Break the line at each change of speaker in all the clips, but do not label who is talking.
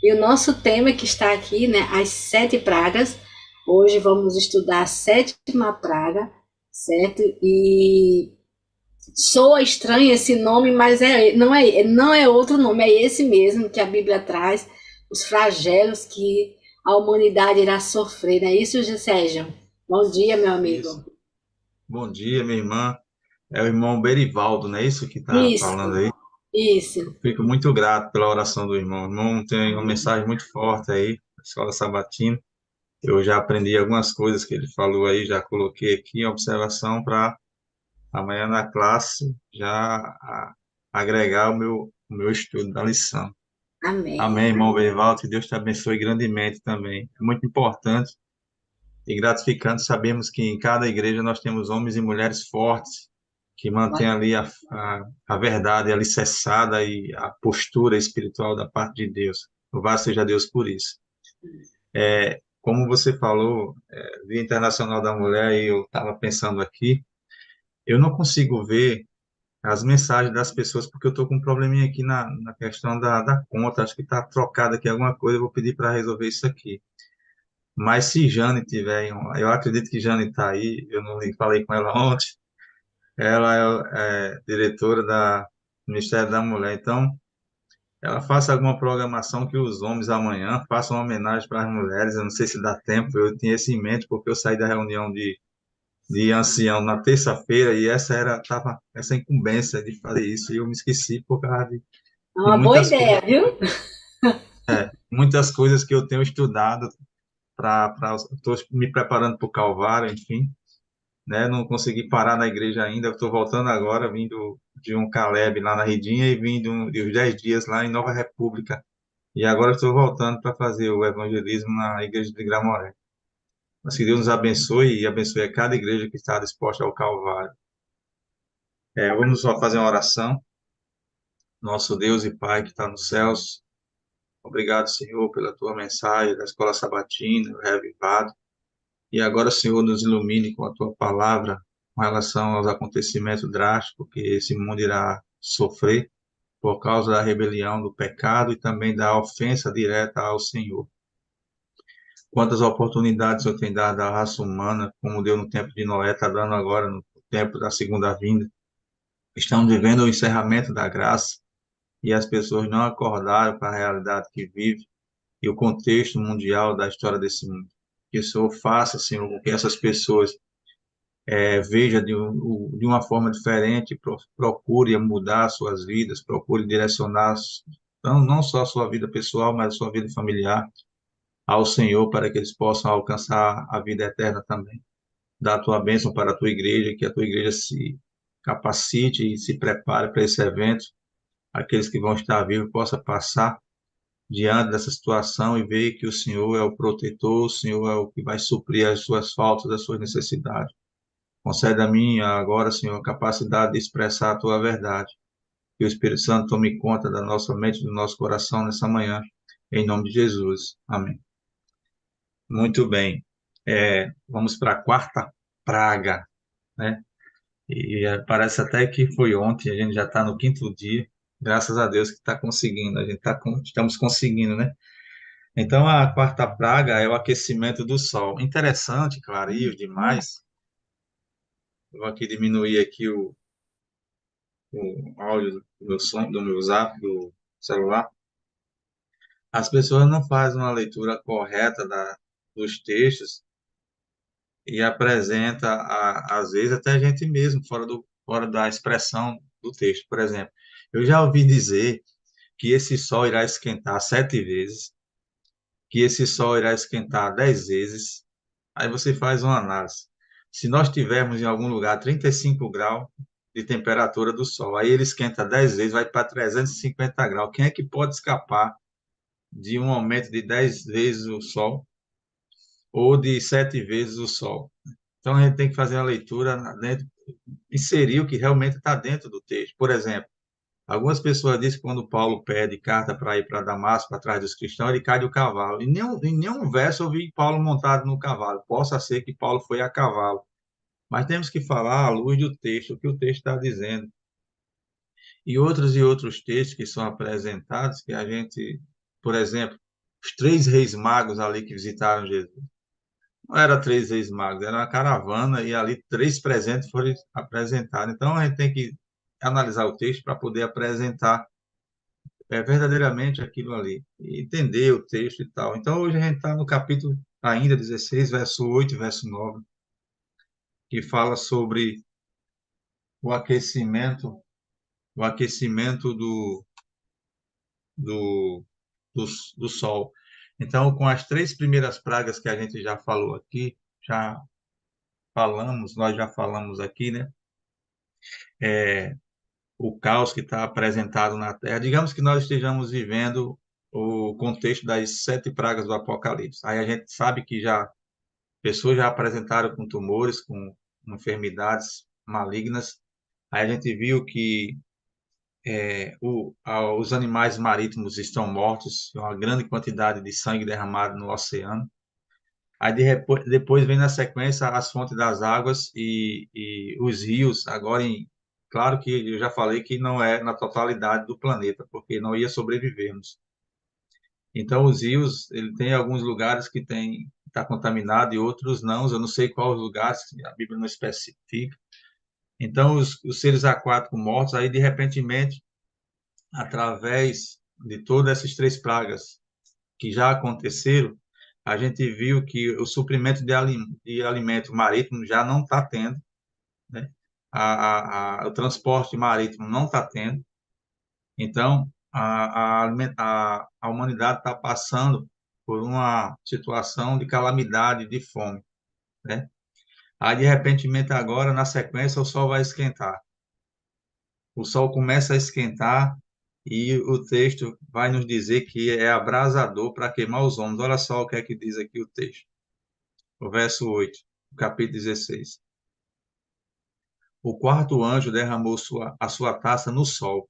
E o nosso tema que está aqui, né, as 7 pragas. Hoje vamos estudar a 7ª praga, certo? E soa estranho esse nome, mas não é outro nome, é esse mesmo que a Bíblia traz, os flagelos que a humanidade irá sofrer, não é isso, Sérgio? Bom dia, meu
Isso.
amigo.
Bom dia, minha irmã. É o irmão Berivaldo, não é isso que está falando
Isso,
aí?
isso.
Fico muito grato pela oração do irmão. O irmão tem uma mensagem muito forte aí, da Escola Sabatina. Eu já aprendi algumas coisas que ele falou aí, já coloquei aqui em observação para amanhã na classe já agregar o meu estudo da lição. Amém,
Amém.
irmão Berivaldo, que Deus te abençoe grandemente também. É muito importante e gratificante sabemos que em cada igreja nós temos homens e mulheres fortes que mantêm ali a verdade alicerçada e a postura espiritual da parte de Deus. Louvado seja Deus por isso. Como você falou, Dia Internacional da Mulher, e eu estava pensando aqui, eu não consigo ver as mensagens das pessoas porque eu estou com um probleminha aqui na questão da conta, acho que está trocado aqui alguma coisa, eu vou pedir para resolver isso aqui. Mas se Jane tiver, eu acredito que Jane está aí, eu não falei com ela ontem, ela é diretora do Ministério da Mulher, então ela faça alguma programação que os homens amanhã façam uma homenagem para as mulheres, eu não sei se dá tempo, eu tinha isso em mente porque eu saí da reunião de ancião na terça-feira e essa era tava essa incumbência de fazer isso e eu me esqueci por causa
É
de
uma boa ideia,
coisas,
viu?
muitas coisas que eu tenho estudado para estou me preparando para o Calvário, enfim, né? Não consegui parar na igreja ainda. Estou voltando agora, vindo de um Caleb lá na Redinha e vindo de uns 10 dias lá em Nova República. E agora estou voltando para fazer o evangelismo na igreja de Gramoré. Mas que Deus nos abençoe e abençoe a cada igreja que está disposta ao Calvário. Vamos só fazer uma oração. Nosso Deus e Pai que está nos céus, obrigado, Senhor, pela tua mensagem da Escola Sabatina, o Revivado. E agora, Senhor, nos ilumine com a tua palavra com relação aos acontecimentos drásticos que esse mundo irá sofrer por causa da rebelião, do pecado e também da ofensa direta ao Senhor. Quantas oportunidades eu tenho dado à raça humana, como deu no tempo de Noé, está dando agora no tempo da segunda vinda. Estamos vivendo o encerramento da graça e as pessoas não acordaram para a realidade que vive e o contexto mundial da história desse mundo. Que o Senhor faça, Senhor, com que essas pessoas veja de uma forma diferente, procure mudar suas vidas, procure direcionar não só a sua vida pessoal, mas a sua vida familiar ao Senhor, para que eles possam alcançar a vida eterna também. Dá a tua bênção para a tua igreja, que a tua igreja se capacite e se prepare para esse evento, aqueles que vão estar vivos possam passar diante dessa situação e ver que o Senhor é o protetor, o Senhor é o que vai suprir as suas faltas, as suas necessidades. Concede a mim agora, Senhor, a capacidade de expressar a tua verdade. Que o Espírito Santo tome conta da nossa mente, do nosso coração nessa manhã, em nome de Jesus. Amém. Muito bem. Vamos para a quarta praga, né? E parece até que foi ontem, a gente já está no quinto dia. Graças a Deus que está conseguindo, a gente estamos conseguindo, né? Então, a quarta praga é o aquecimento do sol. Interessante, clareio demais. Vou aqui diminuir aqui o áudio do meu som, do meu zap, do celular. As pessoas não fazem uma leitura correta dos textos e apresenta, às vezes, até a gente mesmo, fora da expressão do texto. Por exemplo, eu já ouvi dizer que esse sol irá esquentar 7 vezes, que esse sol irá esquentar 10 vezes. Aí você faz uma análise. Se nós tivermos em algum lugar 35 graus de temperatura do sol, aí ele esquenta 10 vezes, vai para 350 graus. Quem é que pode escapar de um aumento de 10 vezes o sol ou de 7 vezes o sol? Então a gente tem que fazer a leitura dentro, inserir o que realmente está dentro do texto. Por exemplo, algumas pessoas dizem que quando Paulo pede carta para ir para Damasco, atrás dos cristãos, ele cai do cavalo. Em nenhum verso eu vi Paulo montado no cavalo. Possa ser que Paulo foi a cavalo. Mas temos que falar à luz do texto, o que o texto está dizendo. E outros textos que são apresentados, que a gente, por exemplo, os três reis magos ali que visitaram Jesus. Não era três reis magos, era uma caravana e ali três presentes foram apresentados. Então a gente tem que analisar o texto para poder apresentar verdadeiramente aquilo ali, e entender o texto e tal. Então hoje a gente está no capítulo ainda 16, verso 8 e verso 9, que fala sobre o aquecimento, o aquecimento do, do, do sol. Então, com as três primeiras pragas que a gente já falou aqui, já nós já falamos aqui, né? É, o caos que está apresentado na Terra. Digamos que nós estejamos vivendo o contexto das sete pragas do Apocalipse. Aí a gente sabe que já pessoas já apresentaram com tumores, com enfermidades malignas. Aí a gente viu que os animais marítimos estão mortos, uma grande quantidade de sangue derramado no oceano. Aí depois vem na sequência as fontes das águas e os rios, claro que eu já falei que não é na totalidade do planeta, porque não ia sobrevivermos. Então os rios, ele tem alguns lugares que está contaminado e outros não, eu não sei quais lugares, a Bíblia não especifica. Então os seres aquáticos mortos, aí de repentemente, através de todas essas três pragas que já aconteceram, a gente viu que o suprimento de alimento marítimo já não está tendo, né? O transporte marítimo não está tendo. Então, a humanidade está passando por uma situação de calamidade, de fome, né? Aí, de repente, agora, na sequência, o sol vai esquentar. O sol começa a esquentar e o texto vai nos dizer que é abrasador para queimar os homens. Olha só o que é que diz aqui o texto. O verso 8, capítulo 16. O quarto anjo derramou a sua taça no sol.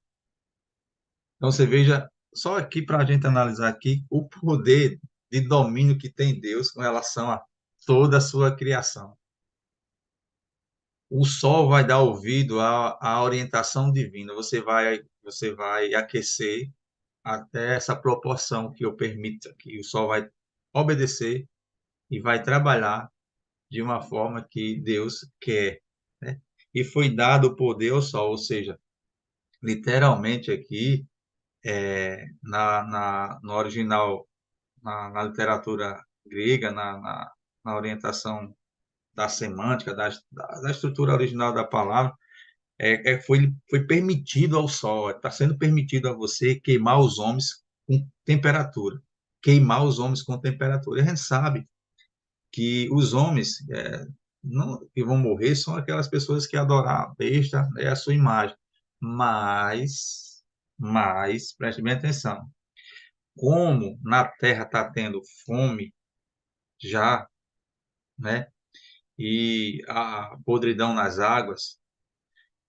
Então você veja, só aqui para a gente analisar aqui o poder de domínio que tem Deus com relação a toda a sua criação. O sol vai dar ouvido à orientação divina. Você vai aquecer até essa proporção que eu permito que o sol vai obedecer e vai trabalhar de uma forma que Deus quer, né? E foi dado o poder ao sol, ou seja, literalmente aqui, no original, na literatura grega, na orientação da semântica, da estrutura original da palavra, foi permitido ao sol, está sendo permitido a você queimar os homens com temperatura. Queimar os homens com temperatura. E a gente sabe que os homens que vão morrer são aquelas pessoas que adoram a besta, né, a sua imagem. Preste bem atenção, como na Terra está tendo fome já, né, e a podridão nas águas,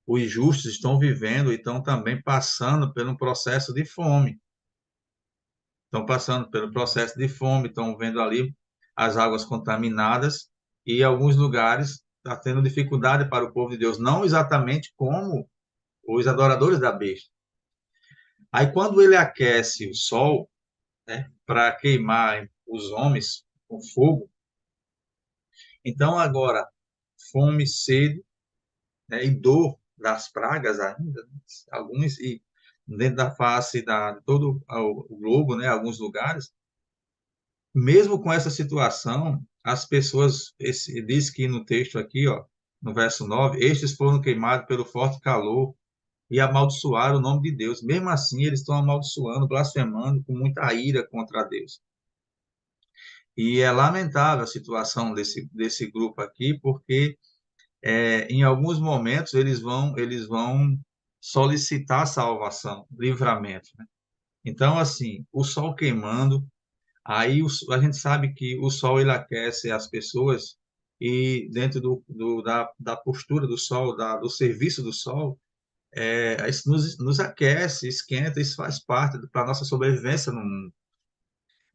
os justos estão vivendo e estão também passando por um processo de fome. Estão passando pelo processo de fome, estão vendo ali as águas contaminadas e em alguns lugares está tendo dificuldade para o povo de Deus, não exatamente como os adoradores da besta. Aí quando ele aquece o sol, né, para queimar os homens com fogo, então agora fome, sede, né, e dor das pragas ainda, né, alguns e dentro da face de todo o globo, né, alguns lugares. Mesmo com essa situação, as pessoas, diz que no texto aqui, ó, no verso 9, estes foram queimados pelo forte calor e amaldiçoaram o nome de Deus. Mesmo assim, eles estão amaldiçoando, blasfemando com muita ira contra Deus. E é lamentável a situação desse grupo aqui, porque em alguns momentos eles vão solicitar salvação, livramento, né? Então, assim, o sol queimando, aí a gente sabe que o sol ele aquece as pessoas e dentro da postura do sol, do serviço do sol, isso nos aquece, esquenta, isso faz parte para a nossa sobrevivência no mundo.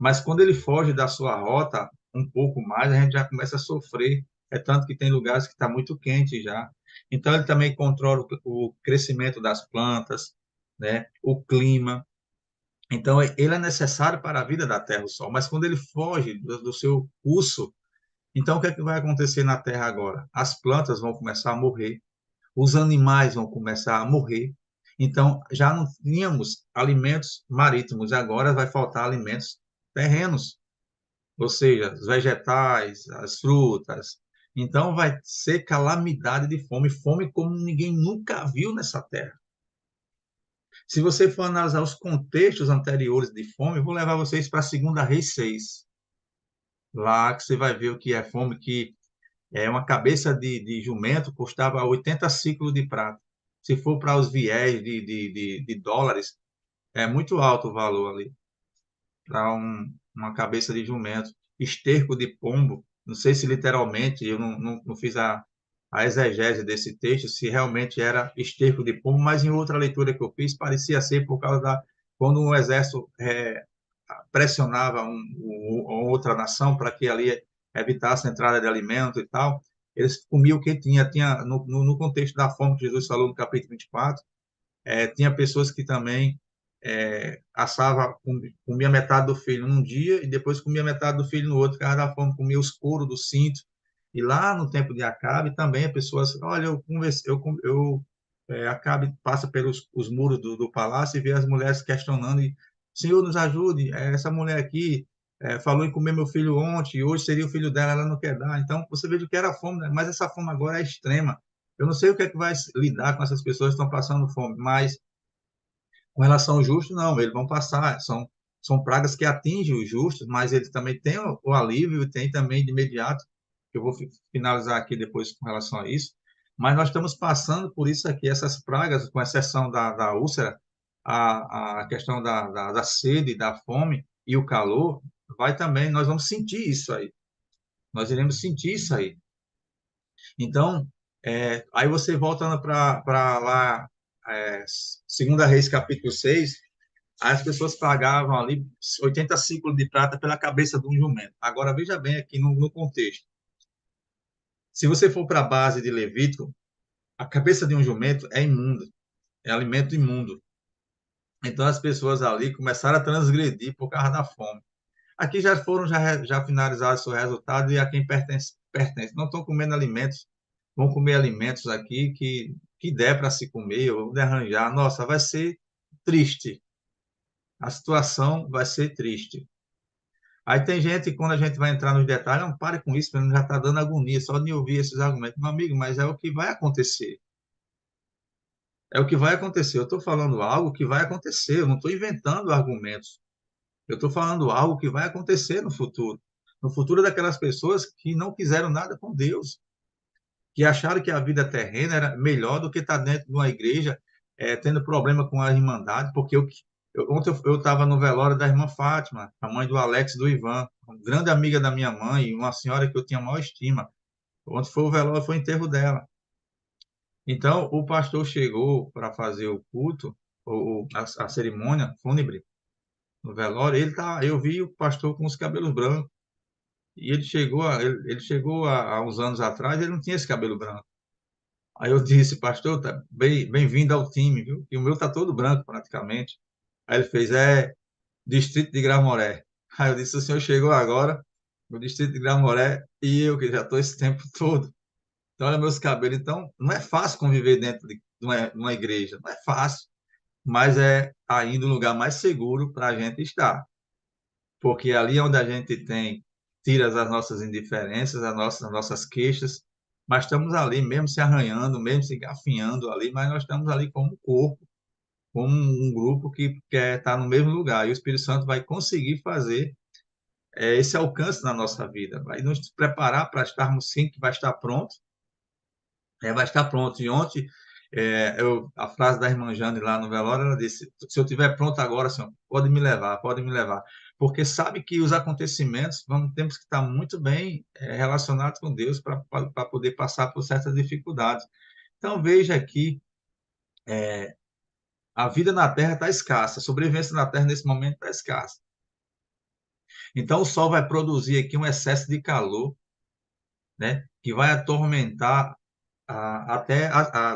Mas quando ele foge da sua rota um pouco mais, a gente já começa a sofrer. É tanto que tem lugares que está muito quente já. Então ele também controla o crescimento das plantas, né? O clima. Então, ele é necessário para a vida da Terra, o Sol, mas quando ele foge do seu curso, então o que é que vai acontecer na Terra agora? As plantas vão começar a morrer, os animais vão começar a morrer. Então, já não tínhamos alimentos marítimos, agora vai faltar alimentos terrenos, ou seja, os vegetais, as frutas. Então, vai ser calamidade de fome, fome como ninguém nunca viu nessa terra. Se você for analisar os contextos anteriores de fome, eu vou levar vocês para a Segunda Reis 6. Lá que você vai ver o que é fome, que é uma cabeça de jumento custava 80 ciclos de prata. Se for para os viés de dólares, é muito alto o valor ali para uma cabeça de jumento. Esterco de pombo, não sei se literalmente, eu não fiz a exegese desse texto, se realmente era esterco de pombo, mas em outra leitura que eu fiz, parecia ser por causa da. Quando um exército pressionava outra nação para que ali evitasse a entrada de alimento e tal, eles comiam o que tinha. Tinha no contexto da fome que Jesus falou no capítulo 24, tinha pessoas que também assava, comia metade do filho num dia e depois comia metade do filho no outro, por causa da fome, comia os couros do cinto. E lá no tempo de Acabe também as pessoas, olha, Acabe passa pelos os muros do palácio e vê as mulheres questionando, e, Senhor, nos ajude, essa mulher aqui falou em comer meu filho ontem, hoje seria o filho dela, ela não quer dar. Então, você veja o que era fome, né? Mas essa fome agora é extrema. Eu não sei o que é que vai lidar com essas pessoas que estão passando fome, mas com relação ao justo, não, eles vão passar, são pragas que atingem os justos, mas eles também têm o alívio e tem também de imediato, que eu vou finalizar aqui depois com relação a isso, mas nós estamos passando por isso aqui, essas pragas, com exceção da úlcera, a questão da sede, da fome e o calor, vai também, nós vamos sentir isso aí, nós iremos sentir isso aí. Então, aí você voltando para lá, é, 2 Reis capítulo 6. Aí as pessoas pagavam ali 80 ciclos de prata pela cabeça de um jumento. Agora, veja bem aqui no contexto. Se você for para a base de Levítico, a cabeça de um jumento é imunda, é alimento imundo. Então, as pessoas ali começaram a transgredir por causa da fome. Aqui já finalizaram o seu resultado e a quem pertence. Não estão comendo alimentos, vão comer alimentos aqui que der para se comer ou de arranjar. Nossa, vai ser triste. A situação vai ser triste. Aí tem gente, quando a gente vai entrar nos detalhes, não pare com isso, já está dando agonia só de ouvir esses argumentos. Meu amigo, mas é o que vai acontecer. É o que vai acontecer. Eu estou falando algo que vai acontecer, eu não estou inventando argumentos. Eu estou falando algo que vai acontecer no futuro. No futuro daquelas pessoas que não quiseram nada com Deus, que acharam que a vida terrena era melhor do que estar dentro de uma igreja, tendo problema com a irmandade, porque ontem eu estava no velório da irmã Fátima, a mãe do Alex e do Ivan, uma grande amiga da minha mãe, uma senhora que eu tinha maior estima. Ontem foi o velório, foi o enterro dela. Então, o pastor chegou para fazer o culto, a cerimônia fúnebre, no velório. Eu vi o pastor com os cabelos brancos. E ele chegou há uns anos atrás, ele não tinha esse cabelo branco. Aí eu disse, pastor, tá bem-vindo ao time, viu? E o meu tá todo branco, praticamente. Aí ele fez, Distrito de Gramoré. Aí eu disse, o senhor chegou agora, no Distrito de Gramoré, e eu que já estou esse tempo todo. Então, olha meus cabelos. Então, não é fácil conviver dentro de uma igreja, não é fácil, mas é ainda o lugar mais seguro para a gente estar. Porque ali é onde a gente tira as nossas indiferenças, as nossas queixas, mas estamos ali mesmo se arranhando, mesmo se engafinhando ali, mas nós estamos ali como um corpo, como um grupo que quer estar no mesmo lugar. E o Espírito Santo vai conseguir fazer esse alcance na nossa vida, vai nos preparar para estarmos sim, que vai estar pronto, vai estar pronto. E ontem, a frase da irmã Jane lá no velório, ela disse, se eu estiver pronto agora, senhor, pode me levar. Porque sabe que os acontecimentos temos que estar muito bem relacionados com Deus para poder passar por certas dificuldades. Então, veja aqui, a vida na Terra está escassa, a sobrevivência na Terra nesse momento está escassa. Então, o Sol vai produzir aqui um excesso de calor, né, que vai atormentar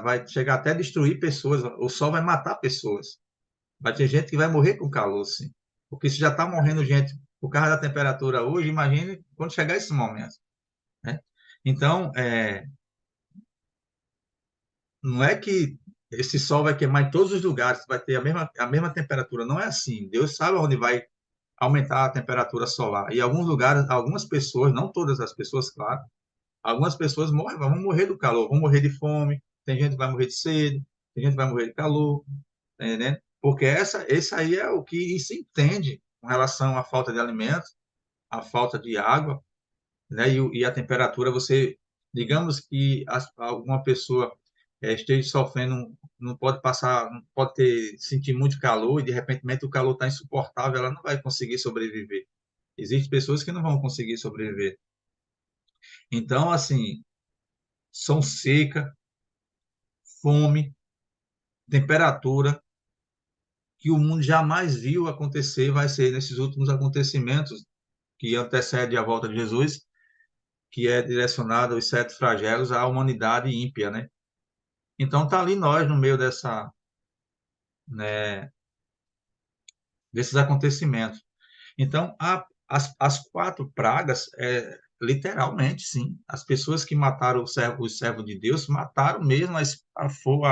vai chegar até a destruir pessoas. O Sol vai matar pessoas. Vai ter gente que vai morrer com calor, sim. Porque se já está morrendo gente por causa da temperatura hoje, imagine quando chegar esse momento, né? Então, não é que esse sol vai queimar em todos os lugares, vai ter a mesma temperatura. Não é assim. Deus sabe onde vai aumentar a temperatura solar. E alguns lugares, algumas pessoas, não todas as pessoas, claro, algumas pessoas morrem, vão morrer do calor, vão morrer de fome, tem gente que vai morrer de sede, tem gente que vai morrer de calor, tá entendendo? Porque esse aí é o que se entende com relação à falta de alimentos, à falta de água, né? E a temperatura, digamos que alguma pessoa esteja sofrendo, não pode passar, não pode sentir muito calor e de repente o calor está insuportável, ela não vai conseguir sobreviver. Existem pessoas que não vão conseguir sobreviver. Então, assim, são seca, fome, temperatura que o mundo jamais viu acontecer, vai ser nesses últimos acontecimentos que antecedem a volta de Jesus, que é direcionado aos sete flagelos à humanidade ímpia, né? Então tá ali nós no meio né, desses acontecimentos. Então as quatro pragas, literalmente, sim, as pessoas que mataram os servos de Deus mataram mesmo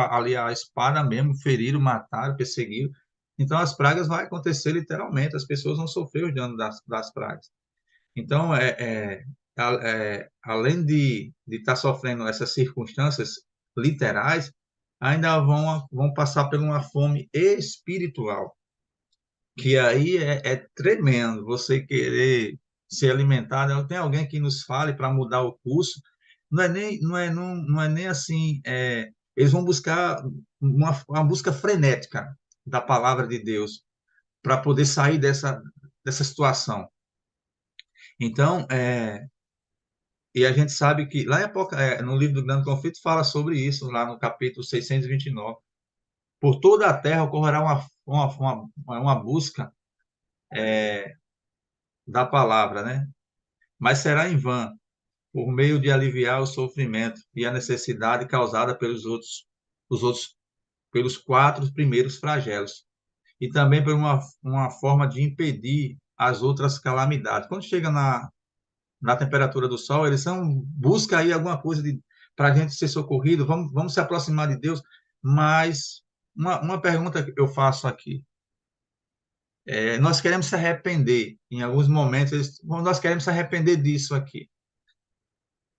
ali a espada mesmo, feriram, mataram, perseguiram. Então as pragas vão acontecer literalmente, as pessoas vão sofrer os danos das pragas. Então, além de estar sofrendo essas circunstâncias literais, ainda vão passar por uma fome espiritual, que aí é tremendo. Você querer ser alimentado, tem alguém que nos fale para mudar o curso, não é nem assim, eles vão buscar uma busca frenética da palavra de Deus para poder sair dessa situação. Então, e a gente sabe que lá no livro do Grande Conflito fala sobre isso, lá no capítulo 629. Por toda a terra ocorrerá uma busca da palavra, né? Mas será em vão, por meio de aliviar o sofrimento e a necessidade causada os outros, pelos quatro primeiros flagelos, e também por uma forma de impedir as outras calamidades. Quando chega na temperatura do sol, eles busca aí alguma coisa para a gente ser socorrido, vamos se aproximar de Deus, mas uma pergunta que eu faço aqui, nós queremos se arrepender, em alguns momentos, nós queremos se arrepender disso aqui.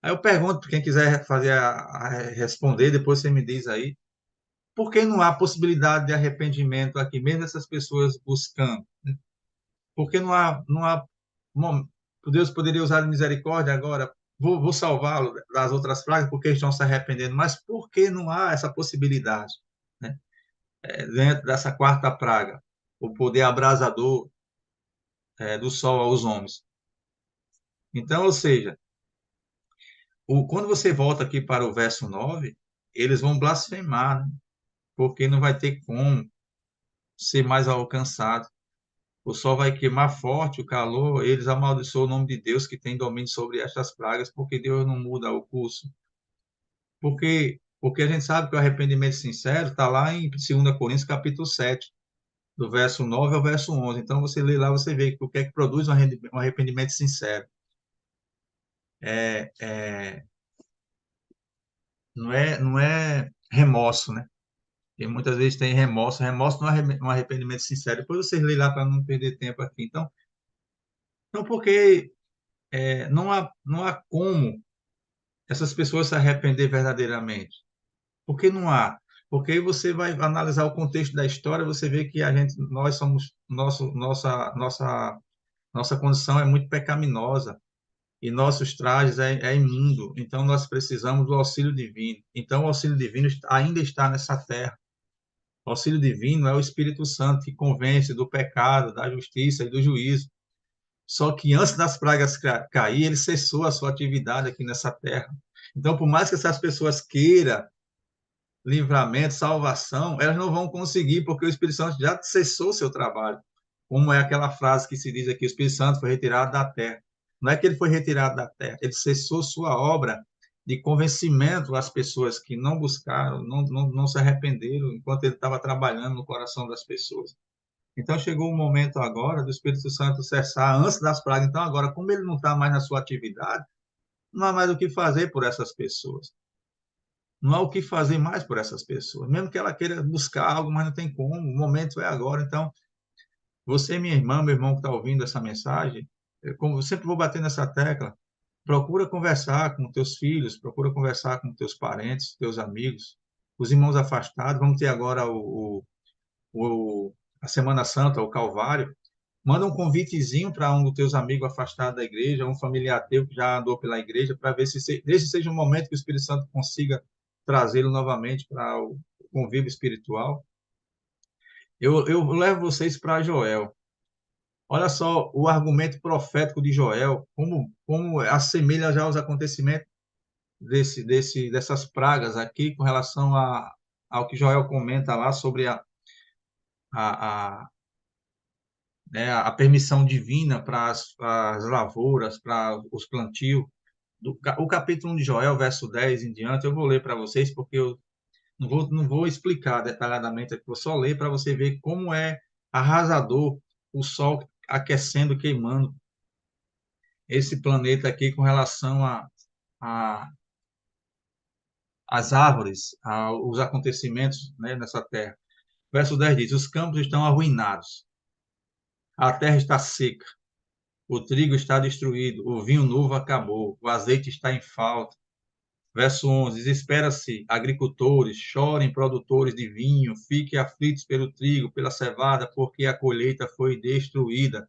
Aí eu pergunto, quem quiser responder, depois você me diz aí, por que não há possibilidade de arrependimento aqui, mesmo essas pessoas buscando? Por que não há Deus poderia usar de misericórdia agora, vou salvá-lo das outras pragas, porque eles estão se arrependendo, mas por que não há essa possibilidade, né? Dentro dessa quarta praga, o poder abrasador do sol aos homens. Então, ou seja, quando você volta aqui para o verso 9, eles vão blasfemar, né? Porque não vai ter como ser mais alcançado. O sol vai queimar forte, o calor, eles amaldiçoam o nome de Deus que tem domínio sobre estas pragas, porque Deus não muda o curso. Porque a gente sabe que o arrependimento sincero está lá em 2 Coríntios, capítulo 7, do verso 9 ao verso 11. Então, você lê lá, você vê o que é que produz um arrependimento sincero. É, é, não é remorso, né? E muitas vezes tem remorso. Remorso não é um arrependimento sincero. Depois vocês lê lá para não perder tempo aqui. Então porque não há como essas pessoas se arrepender verdadeiramente. Por que não há? Porque aí você vai analisar o contexto da história, você vê que nós somos, nossa condição é muito pecaminosa e nossos trajes é imundo. Então nós precisamos do auxílio divino. Então o auxílio divino ainda está nessa terra. O auxílio divino é o Espírito Santo que convence do pecado, da justiça e do juízo. Só que antes das pragas cair, ele cessou a sua atividade aqui nessa terra. Então, por mais que essas pessoas queiram livramento, salvação, elas não vão conseguir, porque o Espírito Santo já cessou o seu trabalho. Como é aquela frase que se diz aqui, o Espírito Santo foi retirado da terra. Não é que ele foi retirado da terra, ele cessou sua obra de convencimento às pessoas que não buscaram, não se arrependeram enquanto ele estava trabalhando no coração das pessoas. Então chegou o momento agora do Espírito Santo cessar antes das pragas. Então agora, como ele não está mais na sua atividade, não há mais o que fazer por essas pessoas. Não há o que fazer mais por essas pessoas. Mesmo que ela queira buscar algo, mas não tem como. O momento é agora. Então, você, minha irmã, meu irmão que está ouvindo essa mensagem, como eu sempre vou bater nessa tecla, procura conversar com teus filhos, procura conversar com teus parentes, teus amigos, os irmãos afastados. Vamos ter agora a Semana Santa, o Calvário. Manda um convitezinho para um dos teus amigos afastados da igreja, um familiar teu que já andou pela igreja, para ver se esse seja um momento que o Espírito Santo consiga trazê-lo novamente para o convívio espiritual. Eu levo vocês para Joel. Olha só o argumento profético de Joel, como assemelha já os acontecimentos dessas pragas aqui, com relação ao que Joel comenta lá sobre a, né, a permissão divina para as lavouras, para os plantios. O capítulo 1 de Joel, verso 10 em diante, eu vou ler para vocês, porque eu não vou explicar detalhadamente, vou só ler para você ver como é arrasador o sol aquecendo, queimando esse planeta aqui com relação a as árvores, aos acontecimentos, né, nessa terra. Verso 10 diz: os campos estão arruinados, a terra está seca, o trigo está destruído, o vinho novo acabou, o azeite está em falta. Verso 11: desespera-se, agricultores, chorem, produtores de vinho, fiquem aflitos pelo trigo, pela cevada, porque a colheita foi destruída.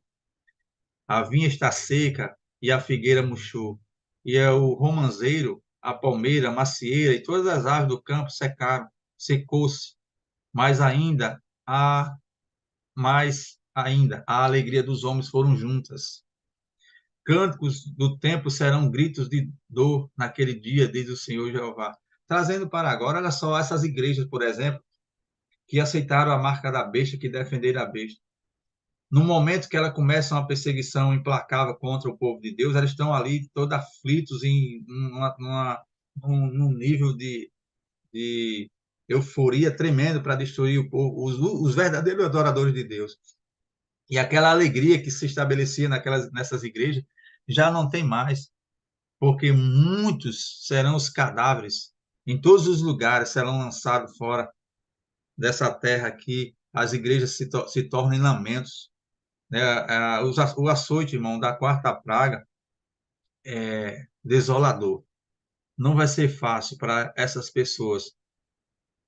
A vinha está seca e a figueira murchou. E é o romanceiro, a palmeira, a macieira e todas as árvores do campo secaram, secou-se. Mas ainda, a alegria dos homens foram juntas. Cânticos do templo serão gritos de dor naquele dia, diz o Senhor Jeová. Trazendo para agora, olha só, essas igrejas, por exemplo, que aceitaram a marca da besta, que defenderam a besta. No momento que ela começa uma perseguição implacável contra o povo de Deus, elas estão ali todos aflitos num nível de euforia tremendo para destruir o povo, os verdadeiros adoradores de Deus. E aquela alegria que se estabelecia nessas igrejas já não tem mais, porque muitos serão os cadáveres em todos os lugares, serão lançados fora dessa terra aqui, as igrejas se tornam em lamentos, né? O açoite, irmão, da quarta praga é desolador. Não vai ser fácil para essas pessoas.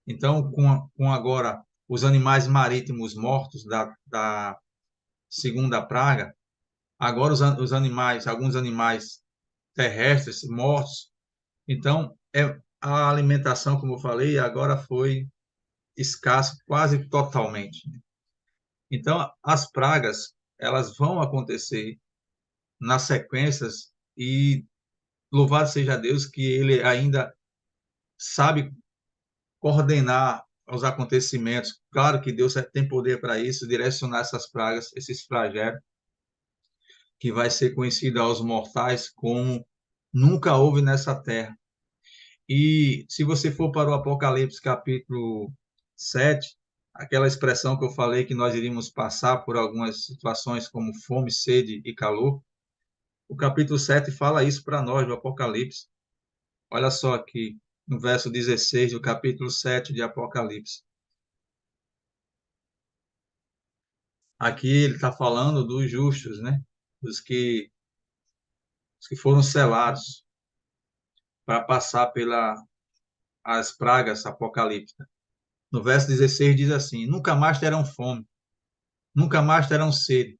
Então, com agora os animais marítimos mortos da segunda praga, agora os animais, alguns animais terrestres mortos. Então, a alimentação, como eu falei, agora foi escassa quase totalmente. Então, as pragas, elas vão acontecer nas sequências e louvado seja Deus que ele ainda sabe coordenar os acontecimentos. Claro que Deus tem poder para isso, direcionar essas pragas, esses flagelos, que vai ser conhecido aos mortais como nunca houve nessa terra. E se você for para o Apocalipse capítulo 7, aquela expressão que eu falei que nós iríamos passar por algumas situações como fome, sede e calor, o capítulo 7 fala isso para nós do Apocalipse. Olha só aqui, no verso 16 do capítulo 7 de Apocalipse. Aqui ele está falando dos justos, né? Os que foram selados para passar pelas pragas apocalípticas. No verso 16 diz assim: nunca mais terão fome, nunca mais terão sede,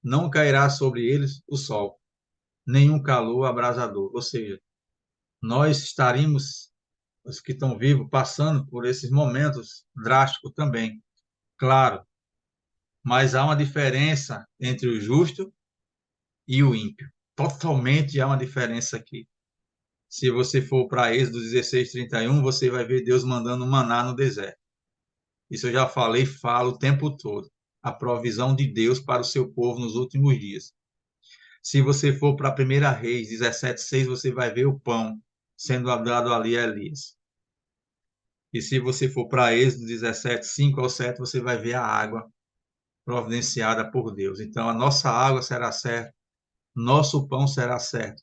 não cairá sobre eles o sol, nenhum calor abrasador. Ou seja, nós estaremos, os que estão vivos, passando por esses momentos drásticos também. Claro, mas há uma diferença entre o justo e o ímpio. Totalmente há uma diferença aqui. Se você for para Êxodo 16:31, você vai ver Deus mandando maná no deserto. Isso eu já falei e falo o tempo todo. A provisão de Deus para o seu povo nos últimos dias. Se você for para 1 Reis 17:6, você vai ver o pão. sendo dado ali a Elias. E se você for para Êxodo 17, 5 ao 7, você vai ver a água providenciada por Deus. Então, a nossa água será certa, nosso pão será certo.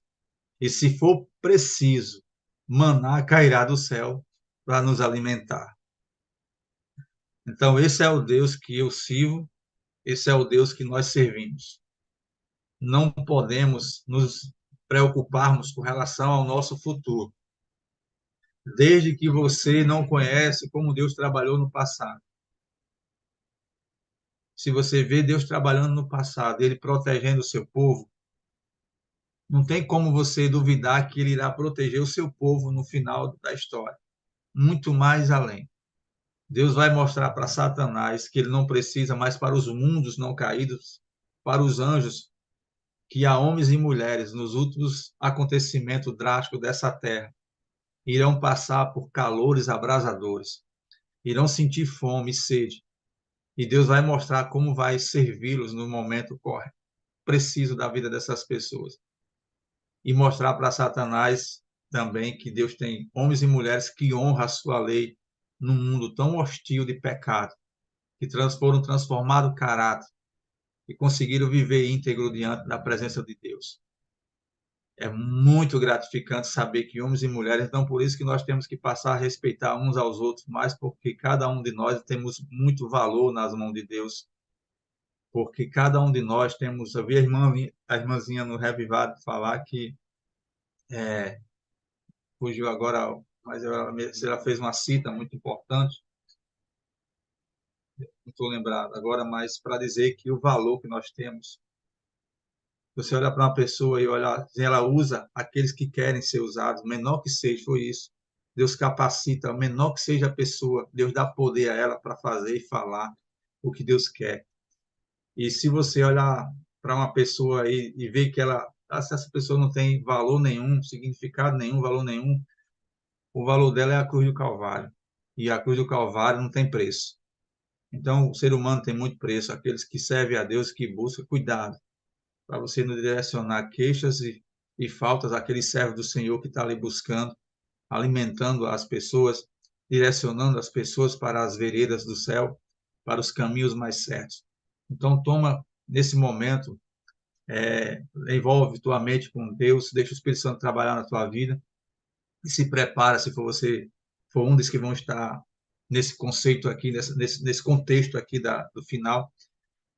E se for preciso, maná cairá do céu para nos alimentar. Então, esse é o Deus que eu sirvo, esse é o Deus que nós servimos. Não podemos nos preocuparmos com relação ao nosso futuro, desde que você não conhece como Deus trabalhou no passado. Se você vê Deus trabalhando no passado, Ele protegendo o seu povo, não tem como você duvidar que Ele irá proteger o seu povo no final da história. Muito mais além. Deus vai mostrar para Satanás que ele não precisa mais para os mundos não caídos, para os anjos, que há homens e mulheres nos últimos acontecimentos drásticos dessa terra irão passar por calores abrasadores, irão sentir fome e sede, e Deus vai mostrar como vai servi-los no momento correto, preciso da vida dessas pessoas, e mostrar para Satanás também que Deus tem homens e mulheres que honram a sua lei num mundo tão hostil de pecado, que foram transformados o caráter e conseguiram viver íntegro diante da presença de Deus. É muito gratificante saber que homens e mulheres, então por isso que nós temos que passar a respeitar uns aos outros, mais porque cada um de nós temos muito valor nas mãos de Deus, porque cada um de nós temos, eu vi a irmãzinha no Revivado falar que, fugiu agora, mas ela fez uma cita muito importante, não estou lembrado agora, mas para dizer que o valor que nós temos, você olha para uma pessoa e olha, ela usa aqueles que querem ser usados, menor que seja, foi isso. Deus capacita, menor que seja a pessoa, Deus dá poder a ela para fazer e falar o que Deus quer. E se você olhar para uma pessoa e ver que ela, se essa pessoa não tem valor nenhum, significado nenhum, valor nenhum, o valor dela é a cruz do Calvário. E a cruz do Calvário não tem preço. Então, o ser humano tem muito preço. Aqueles que servem a Deus, que buscam, cuidado, para você não direcionar queixas e faltas àquele servo do Senhor que está ali buscando, alimentando as pessoas, direcionando as pessoas para as veredas do céu, para os caminhos mais certos. Então, toma, nesse momento, envolve tua mente com Deus, deixa o Espírito Santo trabalhar na tua vida e se prepara, se for você, for um dos que vão estar nesse conceito aqui, nesse contexto aqui do final,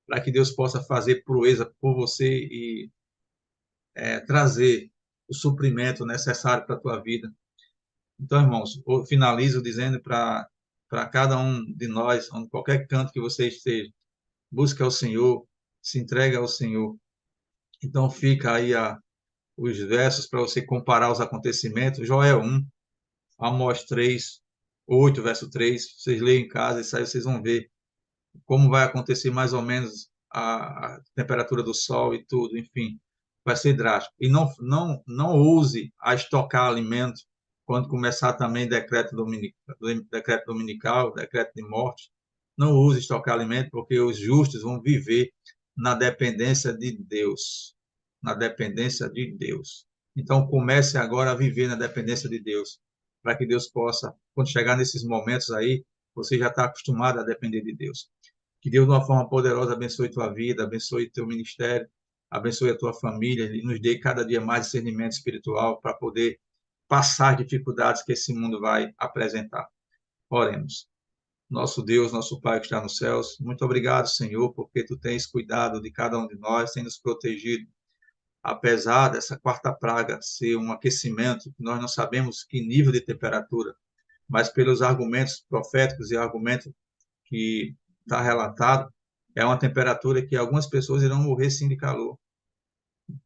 para que Deus possa fazer proeza por você e trazer o suprimento necessário para a tua vida. Então, irmãos, eu finalizo dizendo para cada um de nós, em qualquer canto que você esteja, busque ao Senhor, se entregue ao Senhor. Então, fica aí os versos para você comparar os acontecimentos. Joel 1, Amós 3, 8, verso 3. Vocês leem em casa e aí vocês vão ver como vai acontecer mais ou menos a temperatura do sol e tudo, enfim, vai ser drástico. E não use a estocar alimento quando começar também decreto dominical, decreto de morte. Não use estocar alimento, porque os justos vão viver na dependência de Deus. Na dependência de Deus. Então, comece agora a viver na dependência de Deus, para que Deus possa, quando chegar nesses momentos aí, você já está acostumado a depender de Deus. Que Deus, de uma forma poderosa, abençoe tua vida, abençoe teu ministério, abençoe a tua família e nos dê cada dia mais discernimento espiritual para poder passar dificuldades que esse mundo vai apresentar. Oremos. Nosso Deus, nosso Pai que está nos céus, muito obrigado, Senhor, porque tu tens cuidado de cada um de nós, tens nos protegido. Apesar dessa quarta praga ser um aquecimento, nós não sabemos que nível de temperatura, mas pelos argumentos proféticos e argumentos que está relatado, é uma temperatura que algumas pessoas irão morrer sim de calor,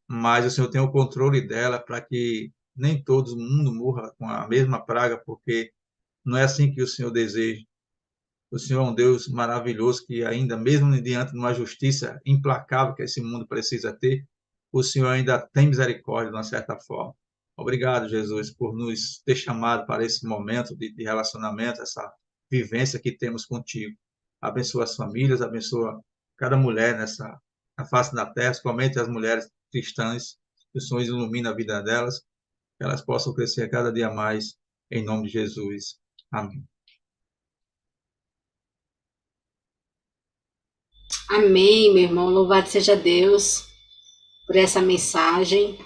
mas o Senhor tem o controle dela para que nem todo mundo morra com a mesma praga, porque não é assim que o Senhor deseja. O Senhor é um Deus maravilhoso que ainda, mesmo diante de uma justiça implacável que esse mundo precisa ter, o Senhor ainda tem misericórdia de uma certa forma. Obrigado, Jesus, por nos ter chamado para esse momento de relacionamento, essa vivência que temos contigo. Abençoa as famílias, abençoa cada mulher na face da terra, principalmente as mulheres cristãs, que o Senhor ilumina a vida delas que elas possam crescer cada dia mais, em nome de Jesus. Amém.
Amém, meu irmão. Louvado seja Deus por essa mensagem.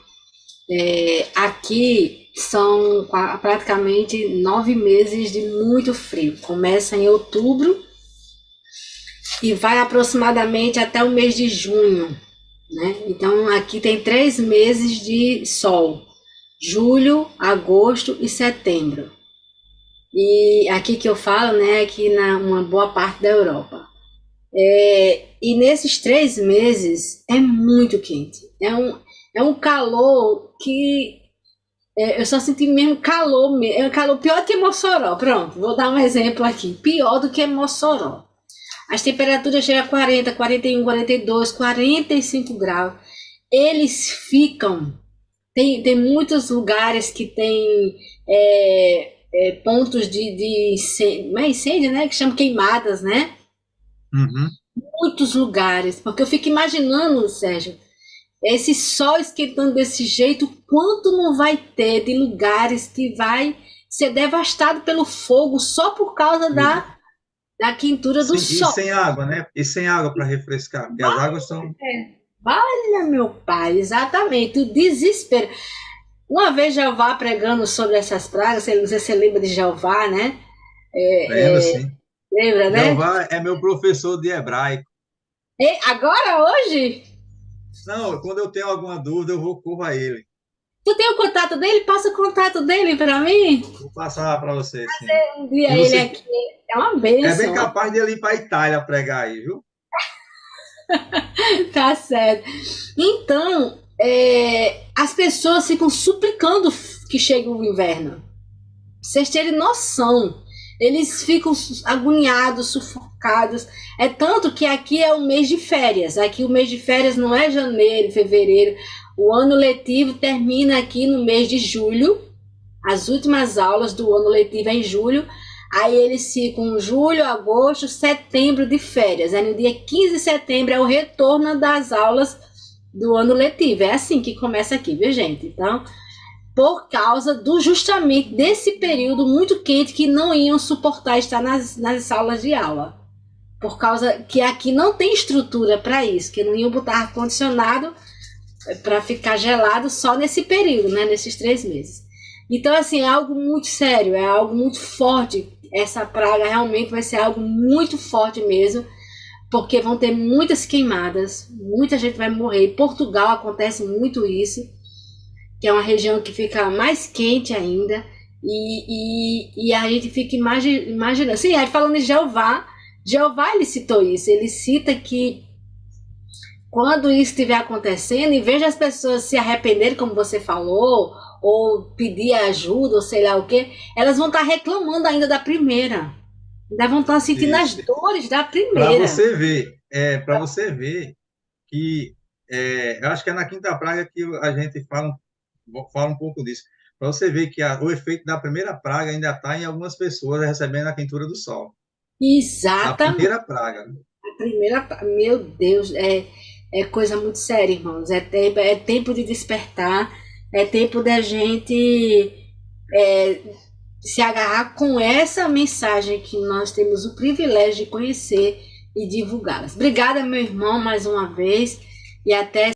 Aqui são praticamente 9 meses de muito frio. Começa em outubro e vai aproximadamente até o mês de junho, né? Então aqui tem 3 meses de sol: julho, agosto e setembro. E aqui que eu falo, né, aqui na uma boa parte da Europa. E nesses 3 meses é muito quente. É um calor que eu só senti mesmo calor, é um calor pior que Mossoró. Pronto, vou dar um exemplo aqui. Pior do que Mossoró. As temperaturas chegam a 40, 41, 42, 45 graus. Eles ficam. Tem muitos lugares que tem pontos de incêndio, né? Que chamam queimadas, né?
Uhum.
Muitos lugares. Porque eu fico imaginando, Sérgio, esse sol esquentando desse jeito, quanto não vai ter de lugares que vai ser devastado pelo fogo só por causa da quentura do
Sim, e
sol.
sem água, né? E sem água para refrescar, porque as águas são.
Olha, meu pai, exatamente, o desespero. Uma vez Jeová pregando sobre essas pragas, não sei se você lembra de Jeová, né?
Lembra, sim.
Lembra, né?
Jeová é meu professor de hebraico.
E agora, hoje,
Não, quando eu tenho alguma dúvida, eu vou corro a ele.
tu tem o contato dele? Passa o contato dele para mim.
Vou passar para você, sim.
Um dia
E
ele
você
aqui é uma
é bem
bênção.
capaz de ele ir para a Itália pregar aí, viu?
Tá certo. Então, as pessoas ficam suplicando que chegue o inverno. Pra vocês terem noção. Eles ficam agoniados, sufocados. É tanto que aqui é o mês de férias. Aqui o mês de férias não é janeiro, fevereiro. O ano letivo termina aqui no mês de julho. As últimas aulas do ano letivo é em julho. Aí eles ficam julho, agosto, setembro de férias. Aí no dia 15 de setembro é o retorno das aulas do ano letivo. É assim que começa aqui, viu, gente? Então, por causa justamente desse período muito quente que não iam suportar estar nas salas de aula. Por causa que aqui não tem estrutura para isso, que não iam botar ar-condicionado para ficar gelado só nesse período, né? Nesses 3 meses. Então, assim, é algo muito sério, é algo muito forte. Essa praga realmente vai ser algo muito forte mesmo, porque vão ter muitas queimadas, muita gente vai morrer. Em Portugal acontece muito isso, que é uma região que fica mais quente ainda, e a gente fica imaginando. Sim, aí falando de Jeová, ele citou isso, ele cita que quando isso estiver acontecendo, em vez de as pessoas se arrependerem, como você falou, ou pedir ajuda, ou sei lá o que, elas vão estar reclamando ainda da primeira. Ainda vão estar sentindo as
Isso.
dores da
Para
primeira.
você ver, para você ver que eu acho que é na quinta praga que a gente fala um pouco disso. Para você ver que o efeito da primeira praga ainda está em algumas pessoas recebendo a quentura do sol. Da
Exatamente.
primeira praga.
A primeira, meu Deus, é coisa muito séria, irmãos. É tempo de despertar, é tempo da gente se agarrar com essa mensagem que nós temos o privilégio de conhecer e divulgá-las. Obrigada, meu irmão, mais uma vez, e até